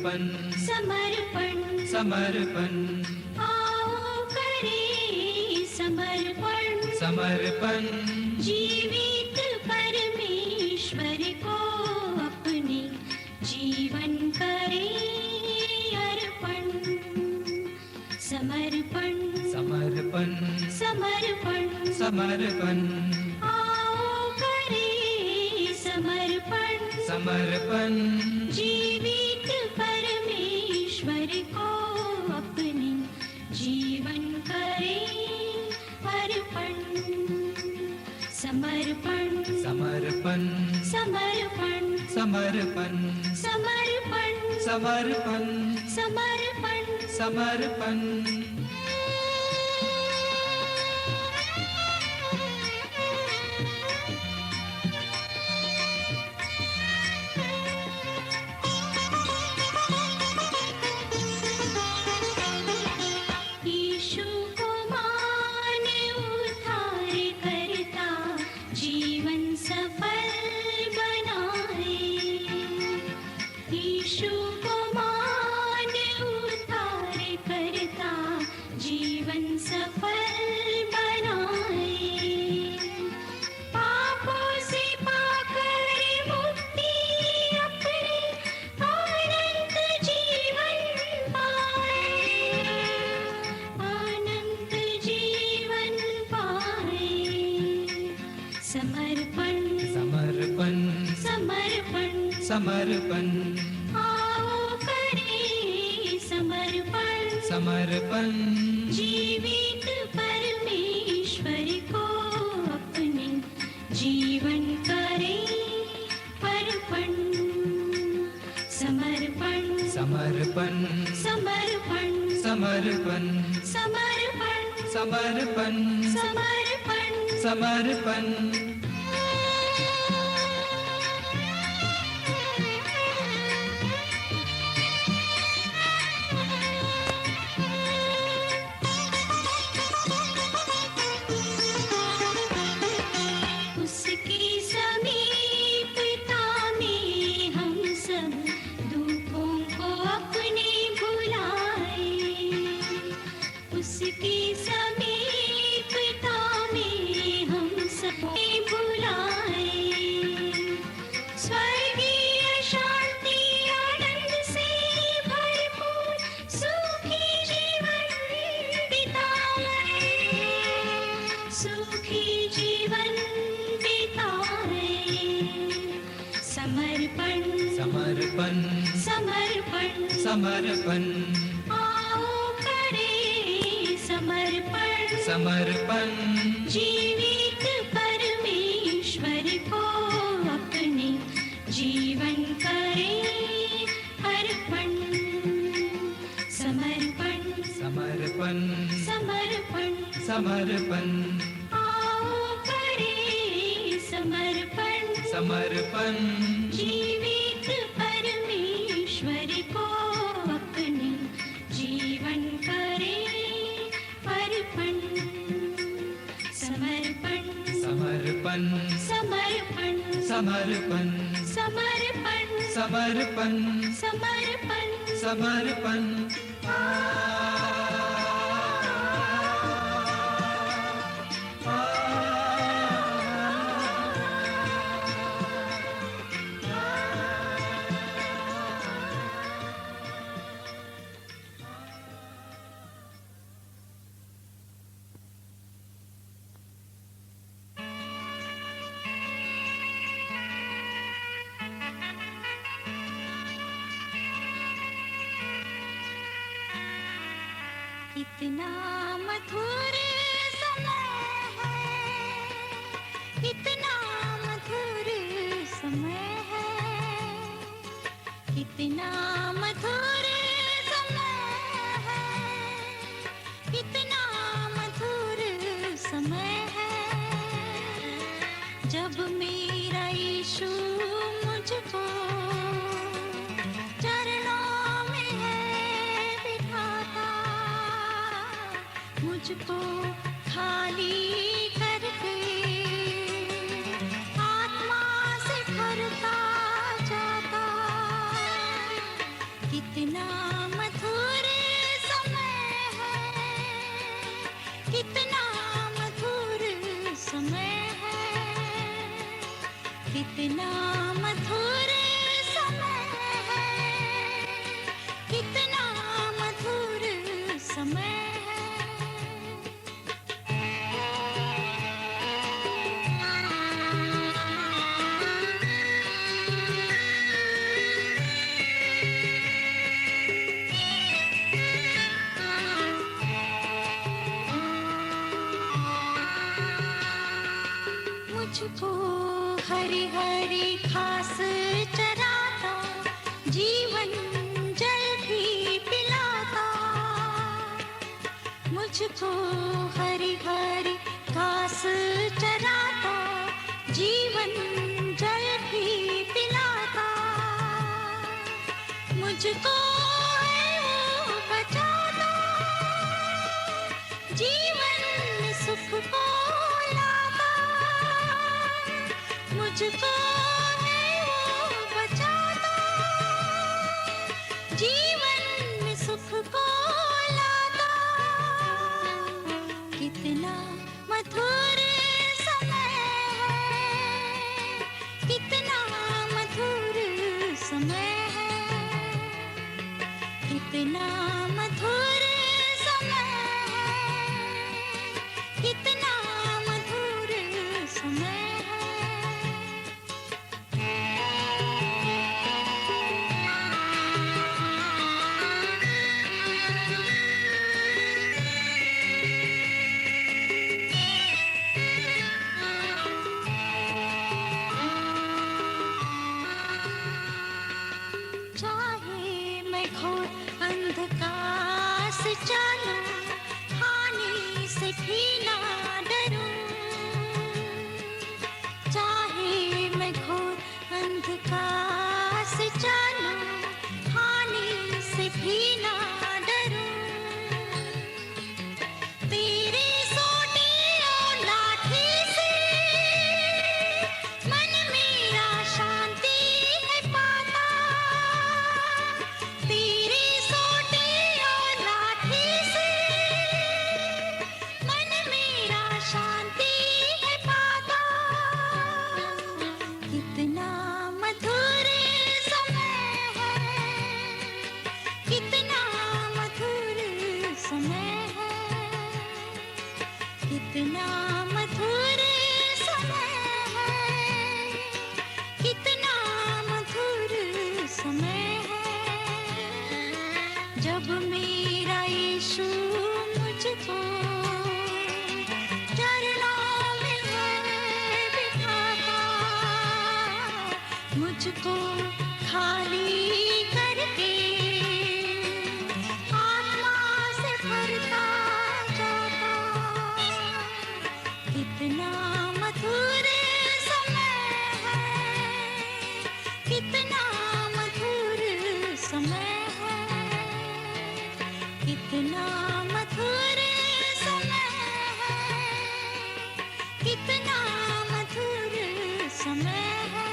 समर्पण समर्पण समर्पण आओ करे समर्पण समर्पण जीवित परमेश्वर को अपने जीवन करे अर्पण समर्पण समर्पण समर्पण समर्पण आओ करे समर्पण समर्पण जीवित परमेश्वर को अपने जीवन करे अर्पण समर्पण समर्पण समर्पण समर्पण समर्पण समर्पण समर्पण समर्पण यीशु को माने उद्धार करता जीवन सफल बनाए यीशु को माने उद्धार करता जीवन सफल बनाए पापों से पाकर मुक्ति अपने अनंत जीवन पाए अनंत जीवन पाए समर्पण समर्पण समर्पण समर्पण आओ करे समर्पण समर्पण जीवित परमेश्वर को अपने जीवन करे अर्पण समर्पण समर्पण समर्पण समर्पण समर्पण समर्पण समर्पण समर्पण उसकी समीपता में हम सब दुखों को अपने भुलाए उसकी समीपता में हम सब भुलाए स्वर्गीय शांति आनंद से भरपूर सुखी जीवन बिताए सुखी जीवन बिताए समर्पण समर्पण समर्पण समर्पण आओ करे समर्पण समर्पण जीवित परमेश्वर को अपने जीवन करे अर्पण समर्पण समर्पण समर्पण समर्पण आओ करे समर्पण समर्पण जीवित परमेश्वर को अपने जीवन करे अर्पण समर्पण समर्पण समर्पण समर्पण समर्पण समर्पण समर्पण समर्पण कितना मधुर समय है कितना मधुर समय है कितना मधुर समय है कितना मधुर समय है जब मेरा यीशु मुझको चरणों में है बिठाता मुझको खाली करके आत्मा से भरता जाता कितना कितना मधुर समय है, कितना मधुर समय है, कितना मधुर समय मुझको हरी हरी घास चराता, जीवन जल भी पिलाता। मुझको हरी हरी घास चराता, जीवन जल भी पिलाता। मुझको है वो बचाता, जीवन में सुख को लाता। मुझको है वो बचाता, जीवन में सुख को लाता। कितना मधुर समय है, कितना मधुर समय है, कितना मधुर समय है, कितना मधुर समय है। चाहे मैं घोर अंधकार से चलूं, हानि से भी ना डरूं। चाहे मैं घोर अंधकार से चलूं, हानि से भी ना डरूं। तेरी सोटी और लाठी से मन मेरा शांति है पाता। तेरी सोटी और लाठी से मन मेरा शांति है पाता। कितना मधुर समय है, कितना मधुर समय है, कितना मधुर समय है, कितना मधुर समय है। जब मेरा यीशु मुझको चरणों में है बिठाता, मुझको खाली करके आत्मा से भरता जाता। कितना मधुर समय है, कितना मधुर समय है, कितना मधुर समय है, कितना मधुर समय है।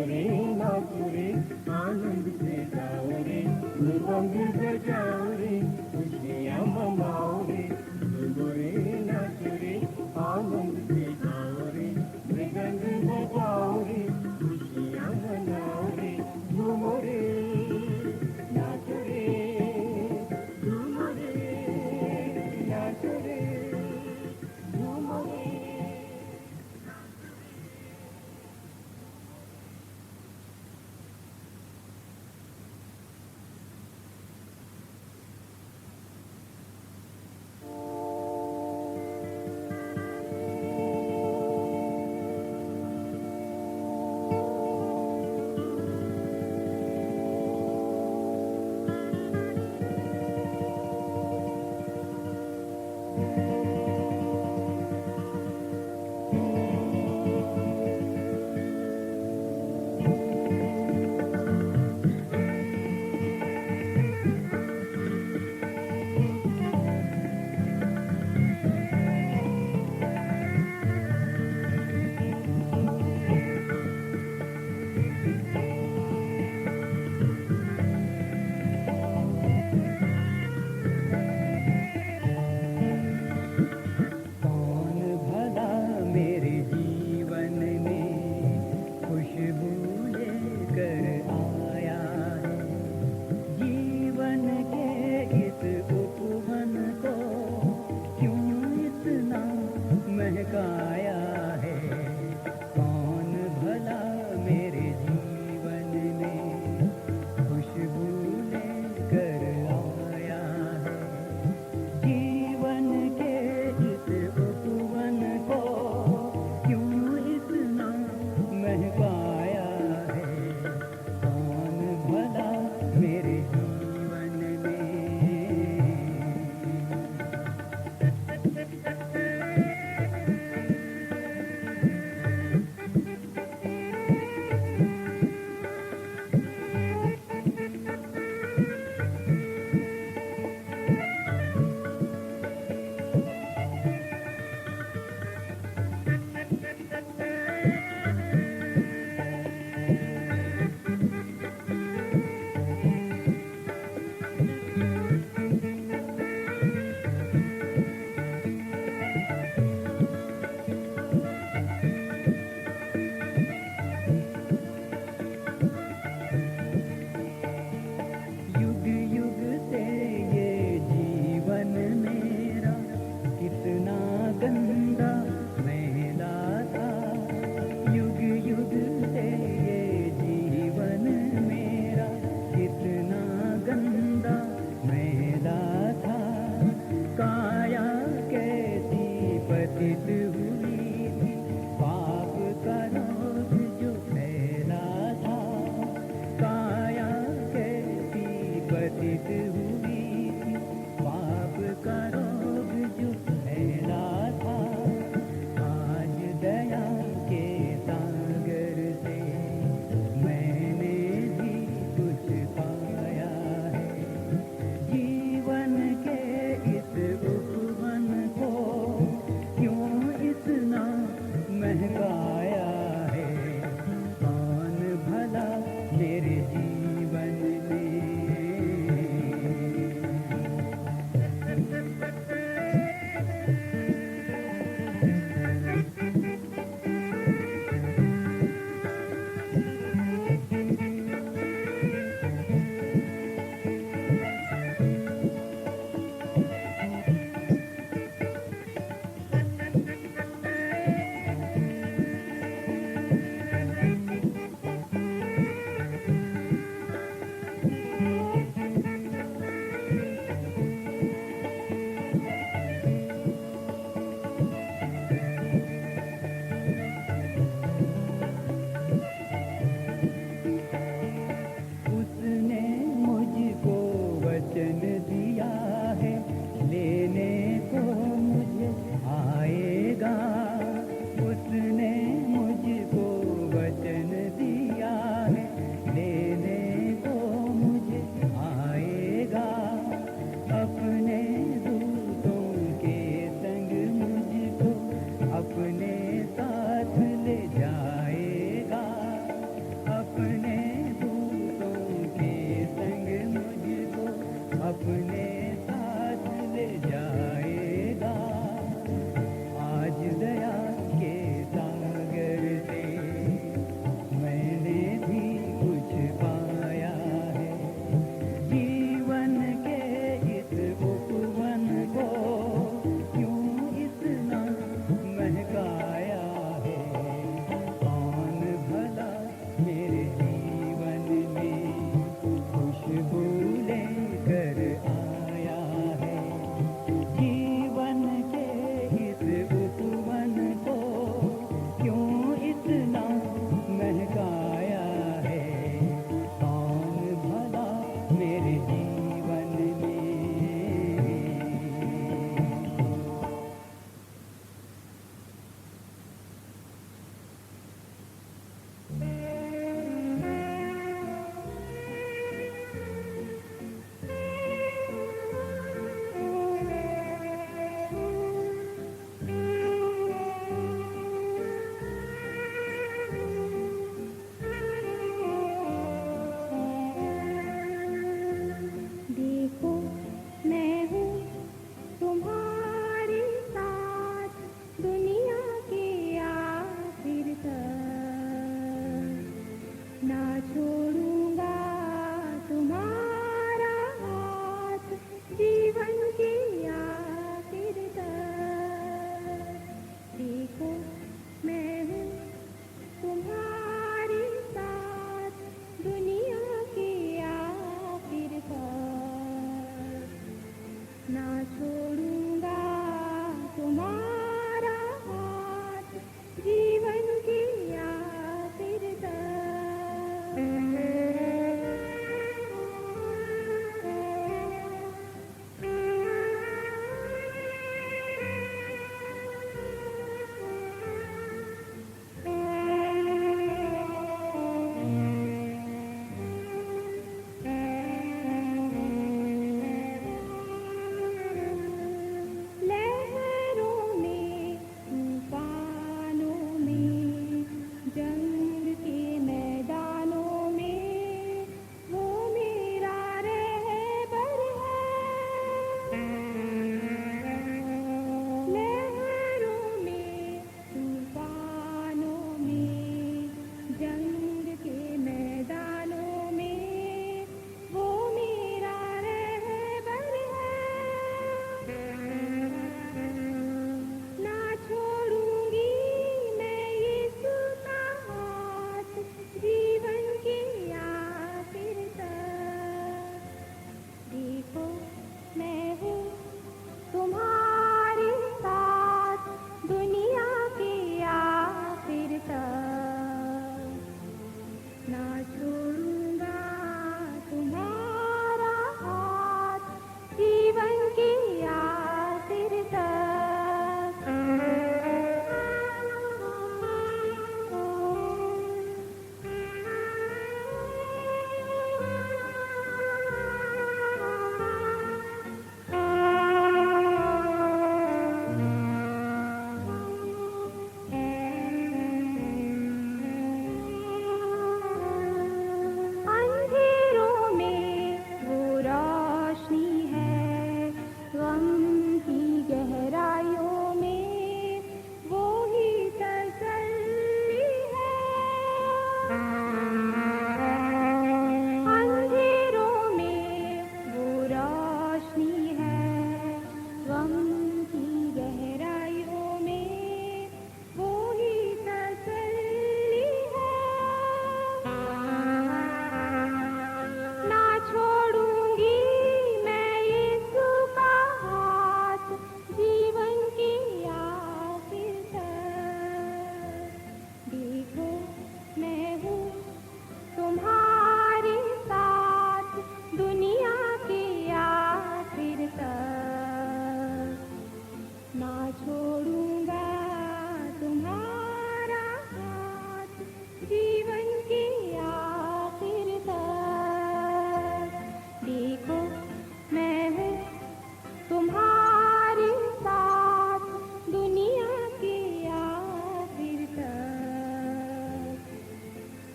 रे नाच रे आनंद से गाओ रे मृदंग बजाओ रे खुशियाँ मनाओ रे झूमो रे नाच रे आनंद से गाओ रे मृदंग बजाओ रे खुशियाँ मनाओ रे झूमो रे नाच रे झूमो रे नाच रे झूमो रे।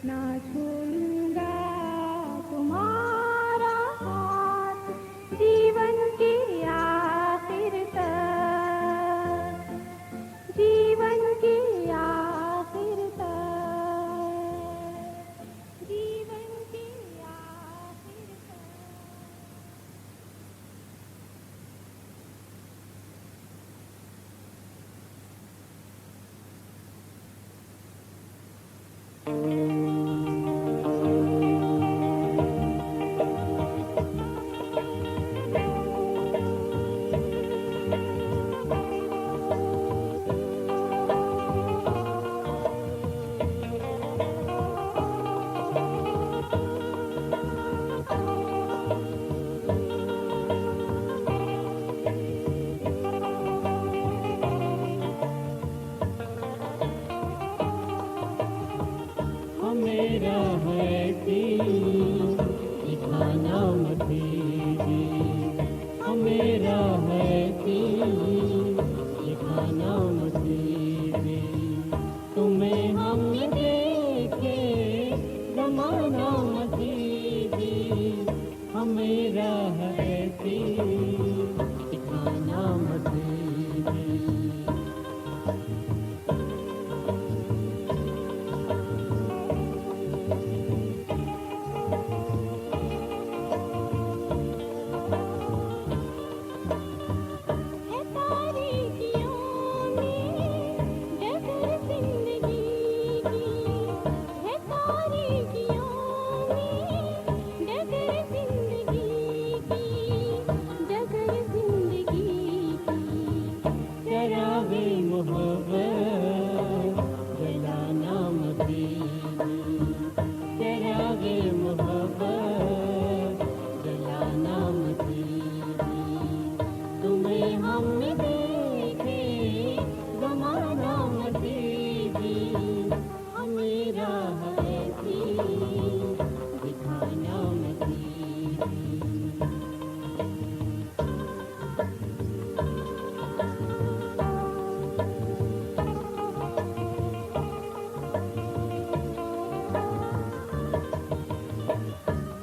ना छोड़ूंगा तुम्हारा हाथ जीवन की आखिर तक, जीवन की आखिर तक, जीवन की आखिर तक। मेरा है दिल दिखाना मत दीजिए, मेरा है दिल दिखाना मत दीजिए, तुम्हें हम देखे जमाना मत दीजिए, मेरा है दिल दिखाना मत दीजिए।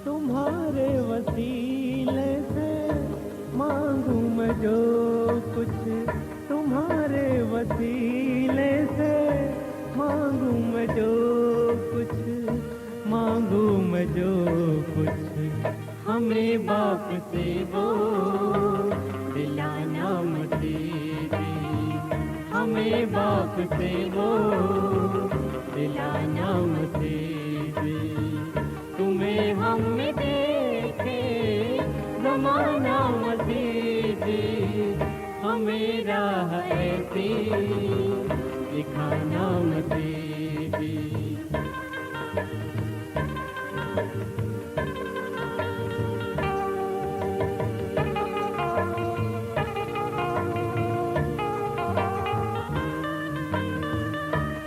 तुम्हारे वसीले से मांगू मैं जो कुछ, तुम्हारे वसीले से मांगू मैं जो कुछ, मांगू मैं जो कुछ, हमें बाप से वो दिलाना मत दीजिए, हमें बाप से वो दिलाना मत दीजिए, तुम्हें हम देखे जमाना मत दीजिए, हमें राह ऐसी दिखाना मत दीजिए।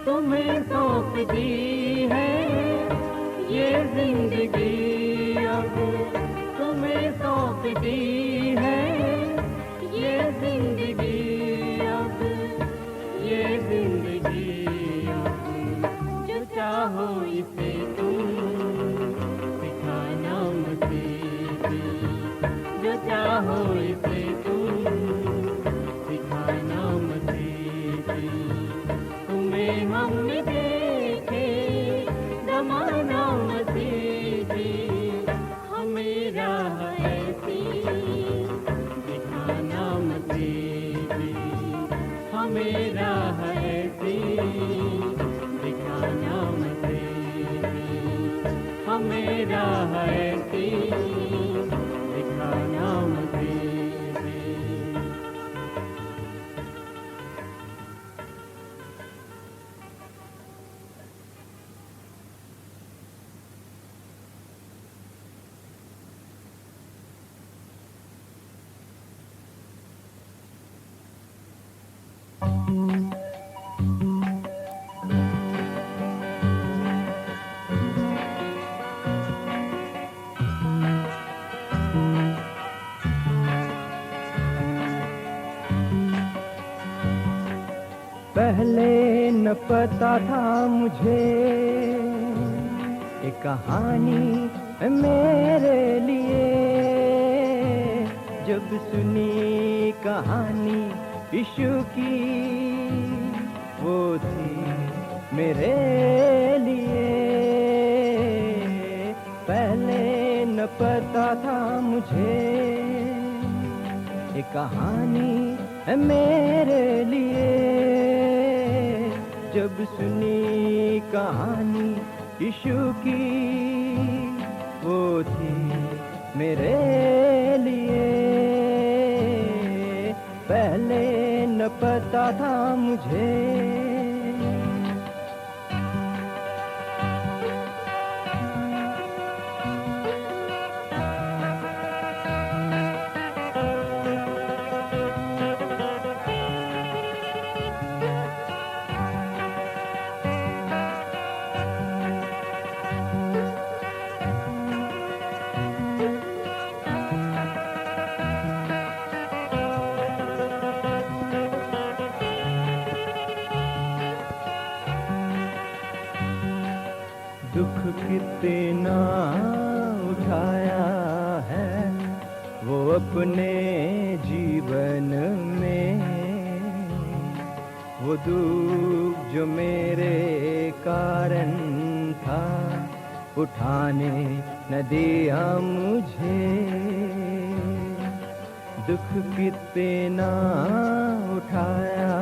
तुम्हें सौंप दी है ये जिंदगी, अब तुम्हें सौंप दी है ये जिंदगी, अब ये जिंदगी अब जो चाहो इसे तुम सिखाना मत दीजिए, जो चाहो इसे तुम सिखाना मत दीजिए, तुम्हें हम देखे जमाना मत दीजिए, हमें राह ऐसी दिखाना मत दीजिए, हमें राह ऐसी दिखाना मत दीजिए, हमें राह ऐसी दिखाना मत दीजिए। पहले न पता था मुझे कहानी मेरे लिए जब सुनी कहानी यीशु की वो थी मेरे लिए। पहले न पता था मुझे ये कहानी है मेरे लिए जब सुनी कहानी यीशु की वो थी मेरे लिए। पहले न पता था मुझे दुख कितना उठाया है वो अपने जीवन में। वो दुख जो मेरे कारण था उठाने न दिया मुझे। दुख कितना उठाया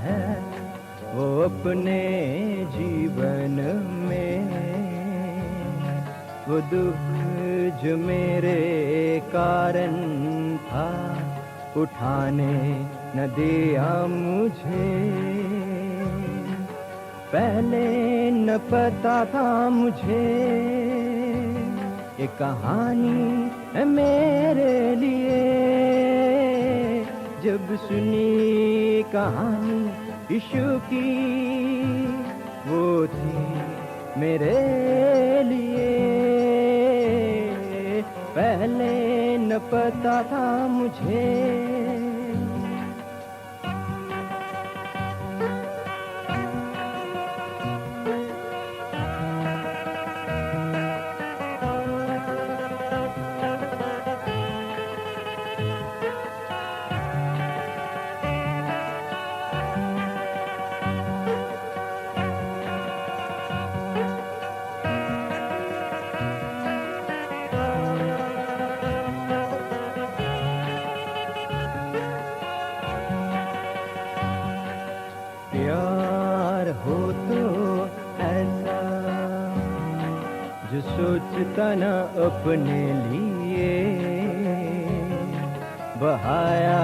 है वो अपने जीवन में। वो दुख जो मेरे कारण था उठाने न दिया मुझे। पहले न पता था मुझे ये कहानी है मेरे लिए जब सुनी कहानी यीशु की वो थी मेरे लिए। पहले न पता था मुझे प्यार हो तो ऐसा जो सोचता न अपने लिए। बहाया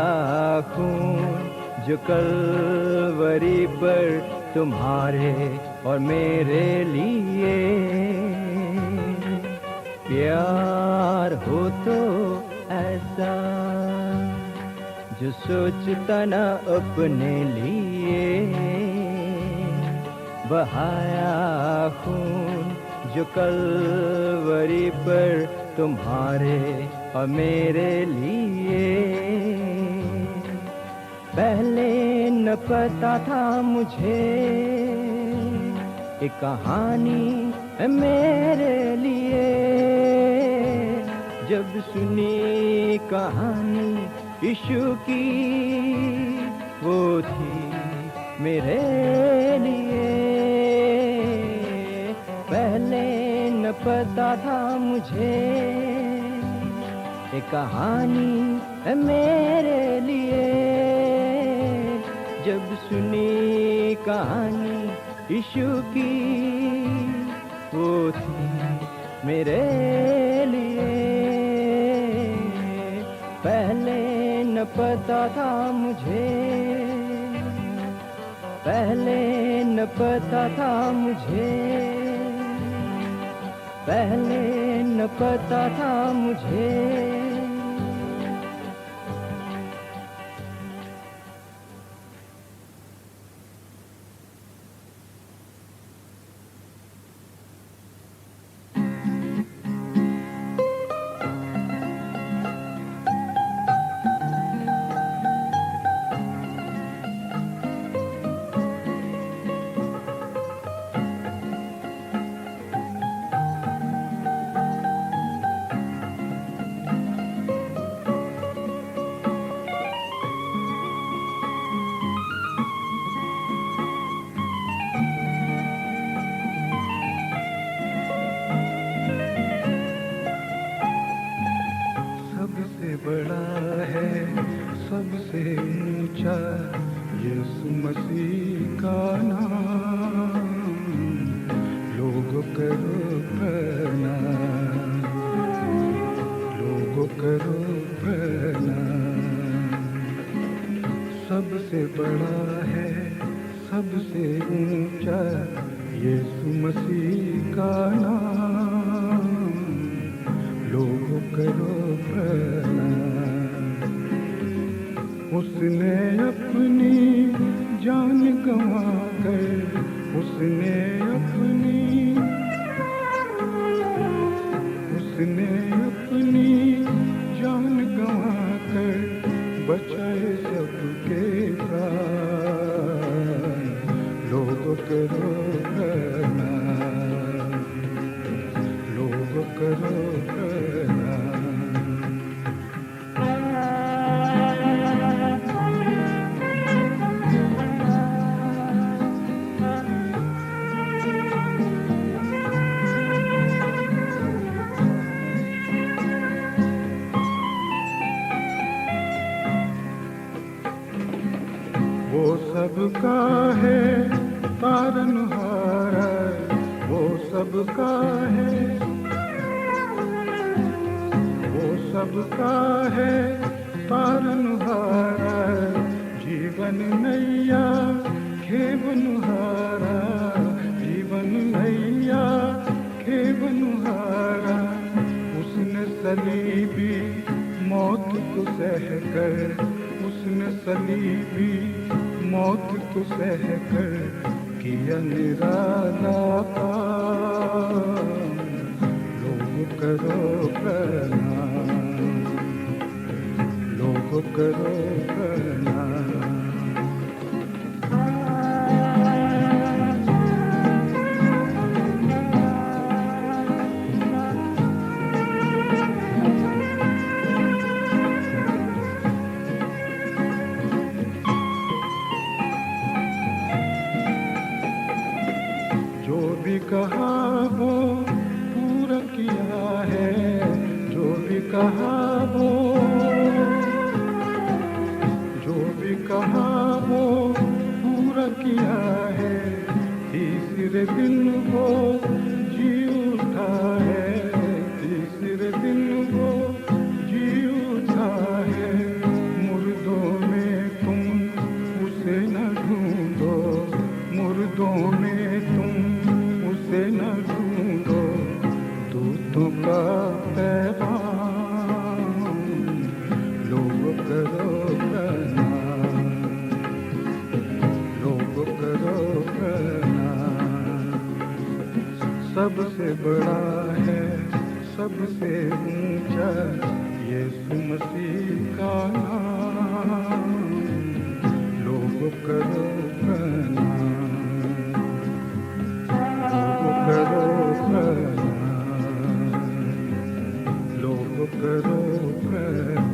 खून जो कलवरी पर तुम्हारे और मेरे लिए। प्यार हो तो ऐसा जो सोचता न अपने लिए। बहाया खून जो कलवरी पर तुम्हारे और मेरे लिए। पहले न पता था मुझे ये कहानी है मेरे लिए जब सुनी कहानी यीशु की वो थी मेरे लिए। पहले न पता था मुझे ये कहानी है मेरे लिए जब सुनी कहानी यीशु की वो थी मेरे लिए। पहले न पता था मुझे पहले न पता था मुझे पहले न पता था मुझे। करो प्रणाम, लोगों करो प्रणाम। सबसे बड़ा है, सबसे ऊंचा यीशु मसीह का नाम, लोगों करो प्रणाम। उसने अपनी जान गंवा कर, उसने अपनी जान गंवा कर बचाए सबके प्राण, लोगों करो प्रणाम, लोगों करो प्रणाम। वो सबका है तारनहारा, वो सबका है, वो सबका है तारनहारा। जीवन नैया खेवनहारा, जीवन नैया खेवनहारा। उसने सलीबी मौत को सहकर, उसने सलीबी मौत को सहकर किया निराला काम, लोगों करो प्रणाम, लोगों करो प्रणाम। जो भी कहा वो पूरा किया है, जो भी कहा वो, जो भी कहा वो पूरा किया है। तीसरे दिन वो जी उठा है, तीसरे दिन वो जी उठा है। मुर्दों में तुम उसे न ढूंढो, मुर्दों में तुम उसे न ढूंढो। दूतों का पैगाम, लोगों करो प्रणाम, लोगों करो प्रणाम। सबसे बड़ा है, सबसे ऊंचा यीशु मसीह का नाम, लोगों करो प्रणाम, लोगों करो प्रणाम, लोगों करो प्रणाम।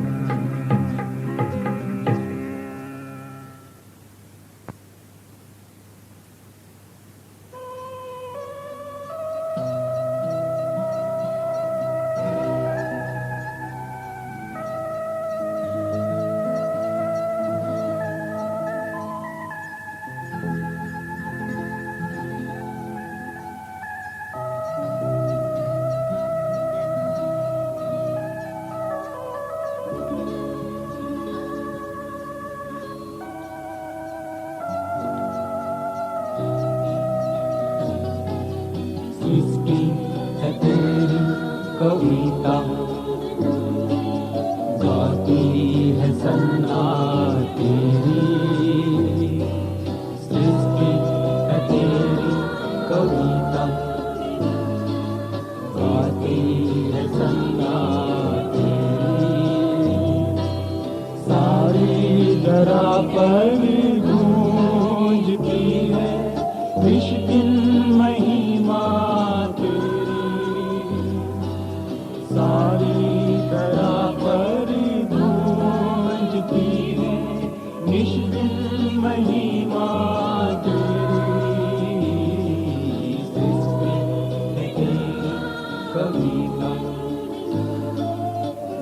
सृष्टि है तेरी कविता, गाती है सन्ना तेरी। सृष्टि है तेरी कविता, गाती है सन्ना तेरी। सारी धरा पर गूंजती है मुश्किल महिमा तेरी। सारी धरा पर गूंजती है मुश्किल महिमा तेरी। सृष्टि है तेरी कविता,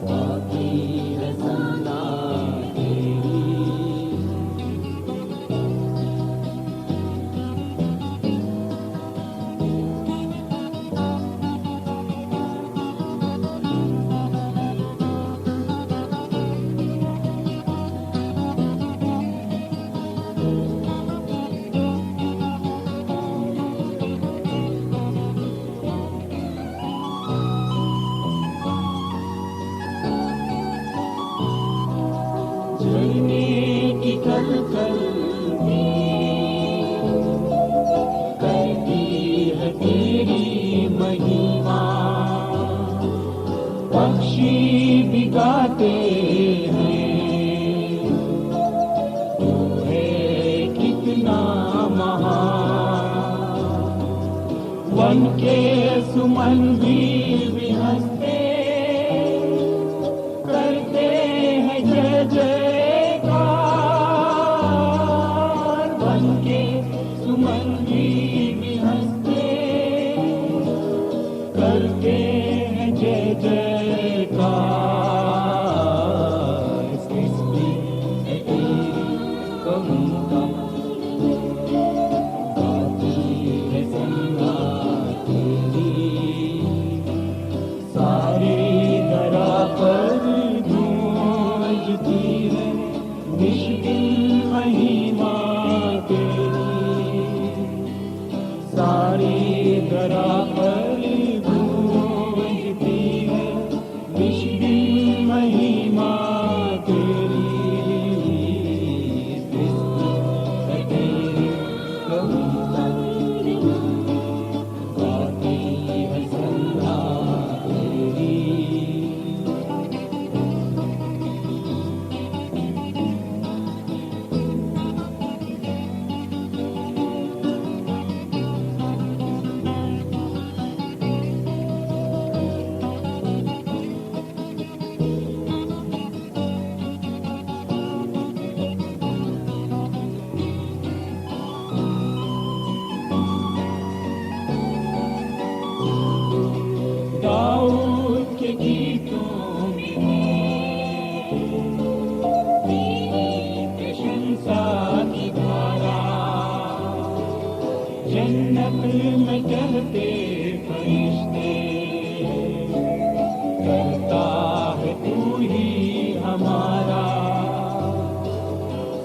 गाती है सन्ना तेरी। चल चल के करती है तेरी महिमा। पक्षी भी गाते हैं तू है कितना महान। वन के सुमन भी हंसते करते हैं जय जयकार। वन के सुमन भी हंसते करते हैं जय जयकार। सृष्टि है तेरी कविता गाती है संगा तेरी। सारी धरा पर गूंजती है निष्किल महिमा तेरी। सारी धरा पर गूंजती है निष्किल महिमा तेरी। सृष्टि है तेरी कविता गाती है संध्या तेरी। दाऊद के गीतों में तेरी प्रशंसा की धारा। जन्नत में कहते फरिश्ते करता है तू ही हमारा।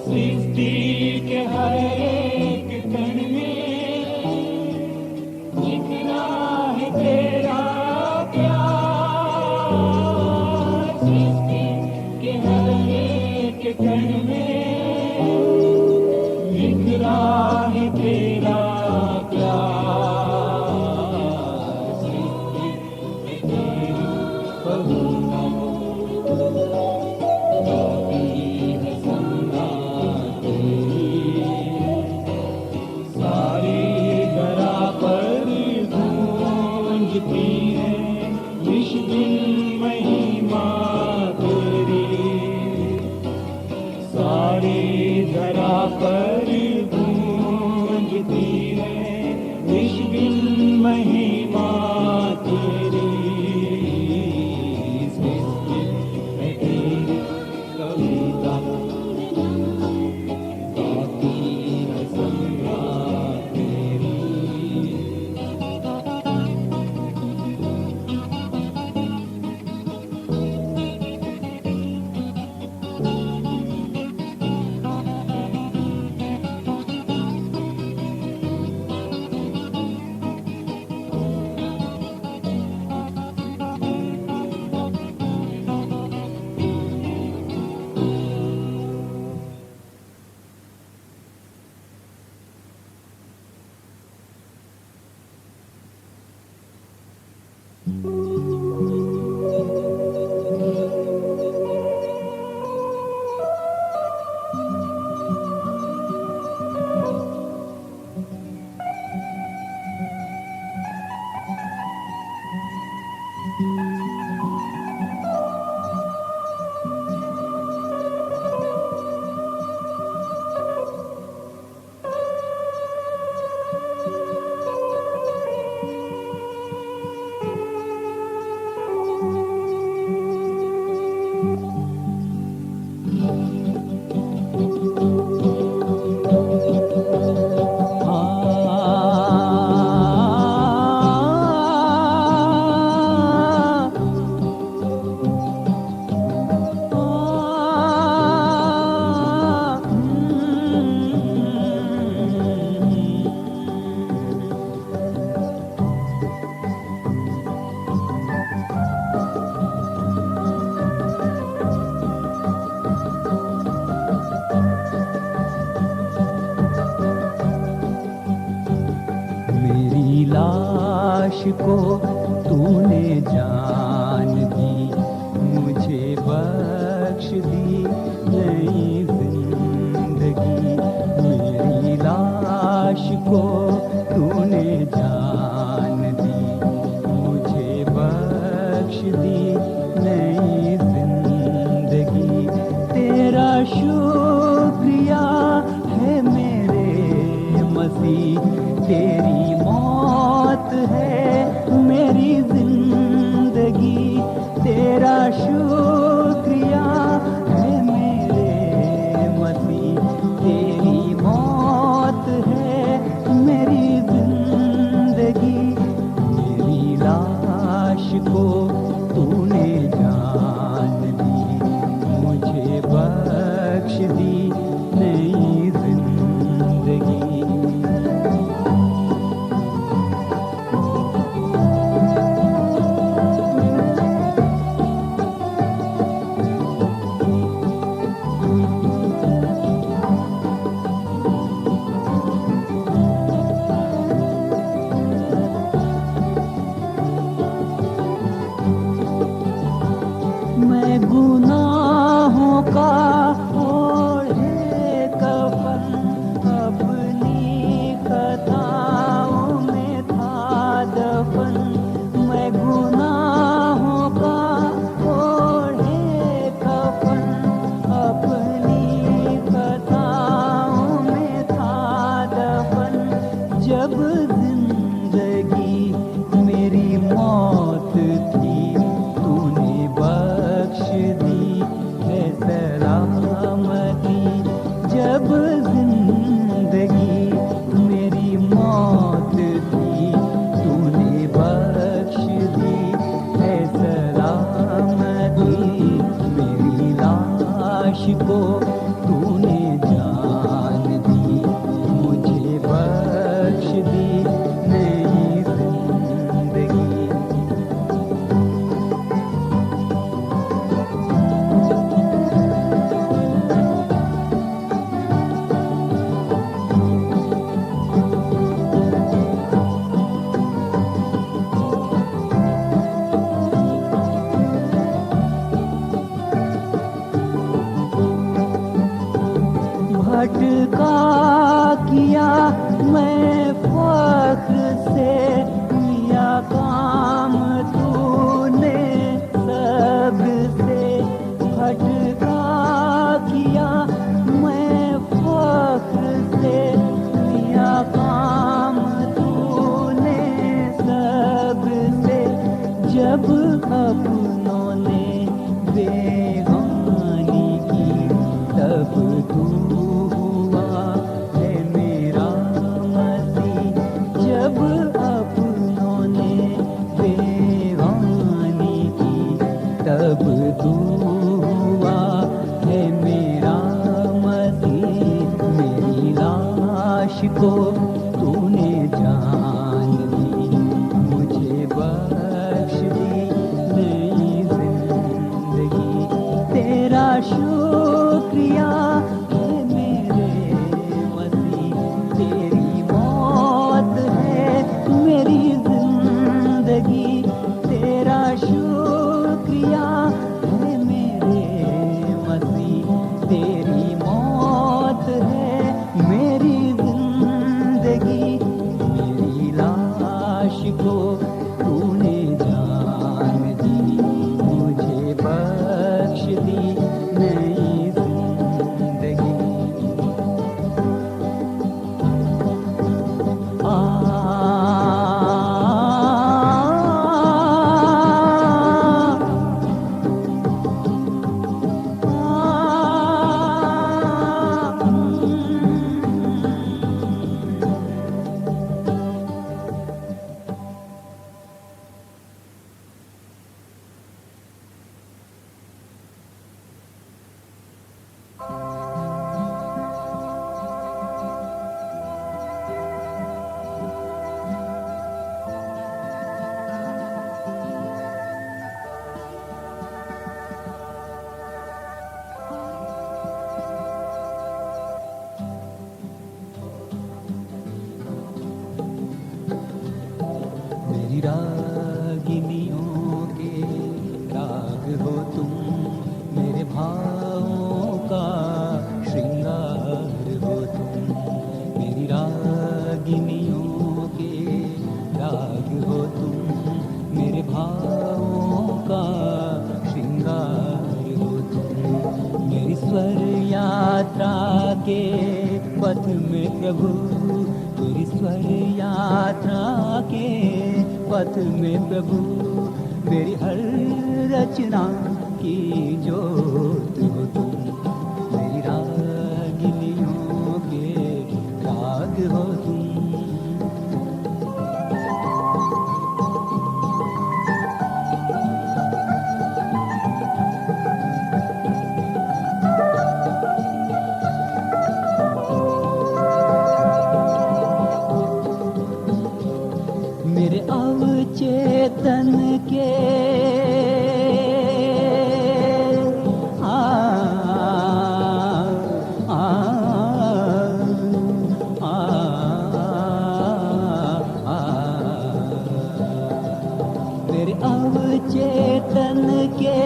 सृष्टि के हर एक कण में जितना है तेरा प्यार। सृष्टि के हर एक कण में बिखरा है तेरा प्यार। सृष्टि है तेरी कविता गाती है संध्या तेरी। सारी धरा पर गूंजती है निष्किल महिमा तेरी। सारी धरा पर गूंजती है निष्किल महिमा तेरी। सृष्टि है तेरी कविता गाती है संध्या तेरी। लाश को तूने जान दी, मुझे बख्श दी नई जिंदगी। मेरी लाश को तूने जान दी, मुझे बख्श दी नई जिंदगी। तेरा शुक्रिया है मेरे मसीह, तेरी मौत है मेरी जिंदगी। तेरा शुक्रिया है मेरे मसीह, तेरी मौत है मेरी जिंदगी। मेरी लाश को तूने जान दी, मुझे बख्श दी नई जिंदगी। मैं गुनाहों का ओढ़े कफन, अपनी खताओं में था दफन। मैं गुनाहों का ओढ़े कफन, अपनी खताओं में था दफन। जब जिंदगी मेरी मौत थी, तूने बख्श दी है सलामती। जब जिंदगी मेरी मौत थी, तूने बख्श दी है सलामती। मेरी लाश को तूने जान दी, मुझे बख्श दी नई जिंदगी। भटका किया मैं फख्र से, किया काम तूने सबसे। भटका किया मैं फख्र से, किया काम तूने सबसे। जब अपनों ने बेगानी की, तब तू हुआ है मेरा मसीह। जब अपनों ने बेगानी की, तब तू हुआ है मेरा मसीह। मेरी लाश को तूने जान दी, मुझे बख्श दी नई जिंदगी। तेरा शुक्रिया है मेरे मसीह, तेरी मौत है मेरी जिंदगी। तेरा शुक्रिया है मेरे मसीह, तेरी मौत है मेरी जिंदगी। मेरी लाश को तूने जान दी, मुझे बख्श दी नई जिंदगी। रागिनियों के राग हो तुम, मेरे भावों का श्रृंगार हो तुम। मेरी रागिनियों के राग हो तुम, मेरे भावों का श्रृंगार हो तुम। मेरी स्वर यात्रा के पथ में प्रभु, मेरी स्वर यात्रा के पथ में प्रभु, मेरी हर रचना की जोत हो तुम। मेरी रागिनियों के राग हो तुम। मेरे अवचेतन के मेरे अवचेतन के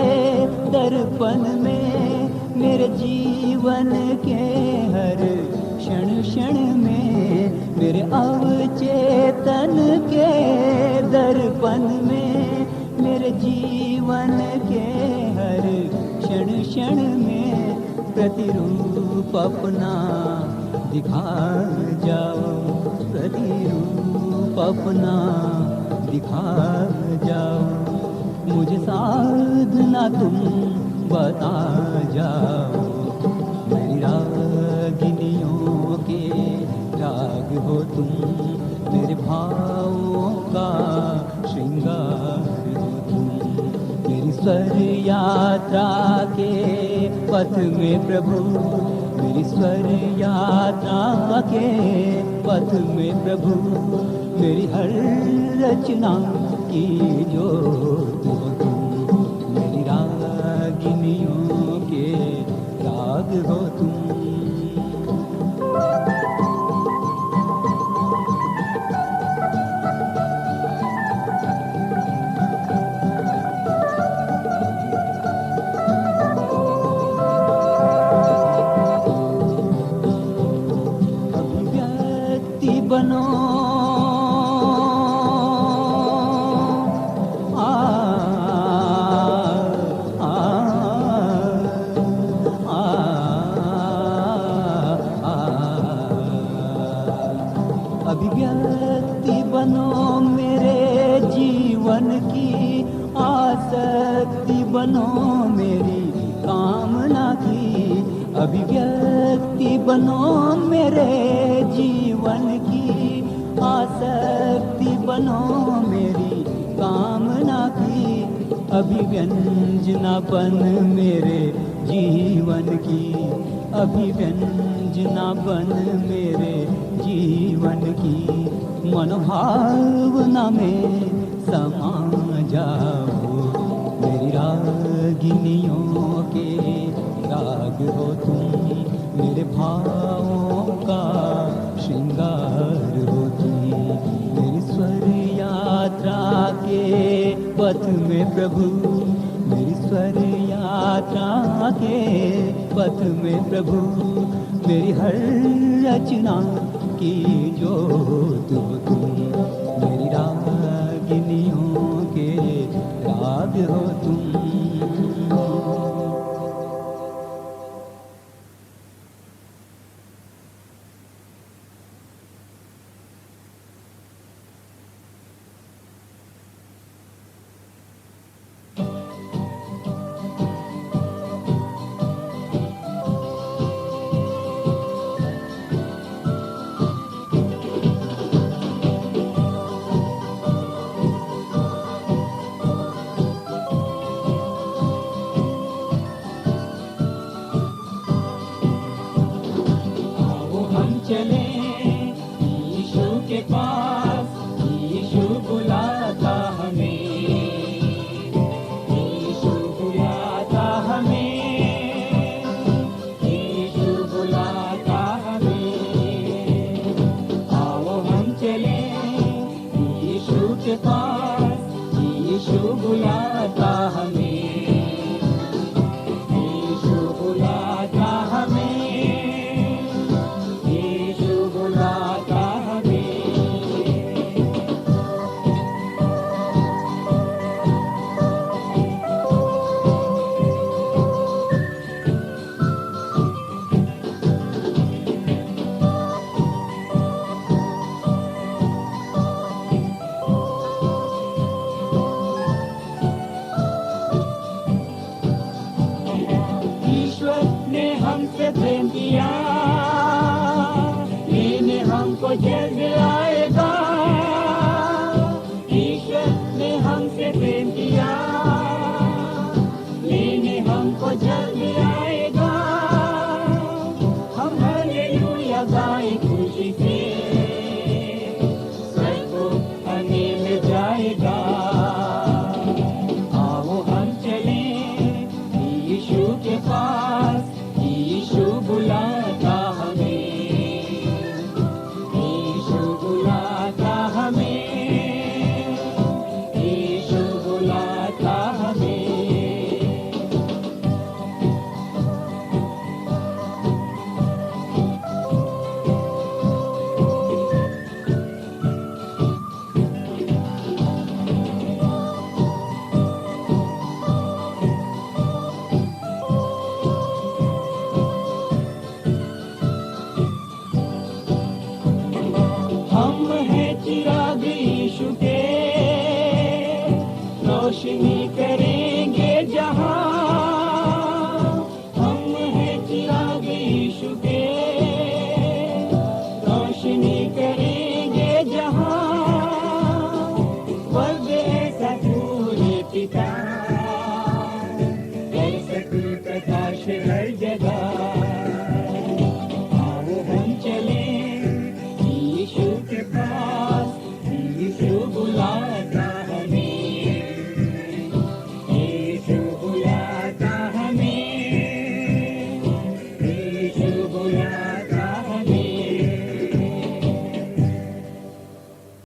दर्पण में, मेरे जीवन के हर क्षण क्षण में, मेरे अवचेतन के दर्पण में, मेरे जीवन के हर क्षण क्षण में प्रतिरूप अपना दिखा जाओ, प्रतिरूप अपना दिखा जाओ। मुझे साधना तुम बता जाओ। मेरी रागिनियों के राग हो तुम, मेरे भावों का श्रृंगार हो तुम। मेरी स्वर यात्रा के पथ में प्रभु, मेरी स्वर यात्रा के पथ में प्रभु, मेरी हर रचना की जोत हो तुम। मेरी रागिनियों के राग हो तुम। अभिव्यक्ति बनो अभिव्यक्ति बनो मेरे जीवन की, आसक्ति बनो मेरी कामना की। अभिव्यक्ति बनो मेरे जीवन की, आसक्ति बनो मेरी कामना की। अभिव्यंजना बन मेरे जीवन की, अभिव्यंजना बन मेरे जीवन की। मनोभावना में समा जाओ। मेरी रागिनियों के राग हो तुम, मेरे भावों का श्रृंगार हो तुम। मेरी स्वर यात्रा के पथ में प्रभु, मेरी स्वर यात्रा के पथ में प्रभु, मेरी हर रचना की जोत हो तुम। मेरी रागिनियों के राग हो तुम। यीशु बुलाता हमें।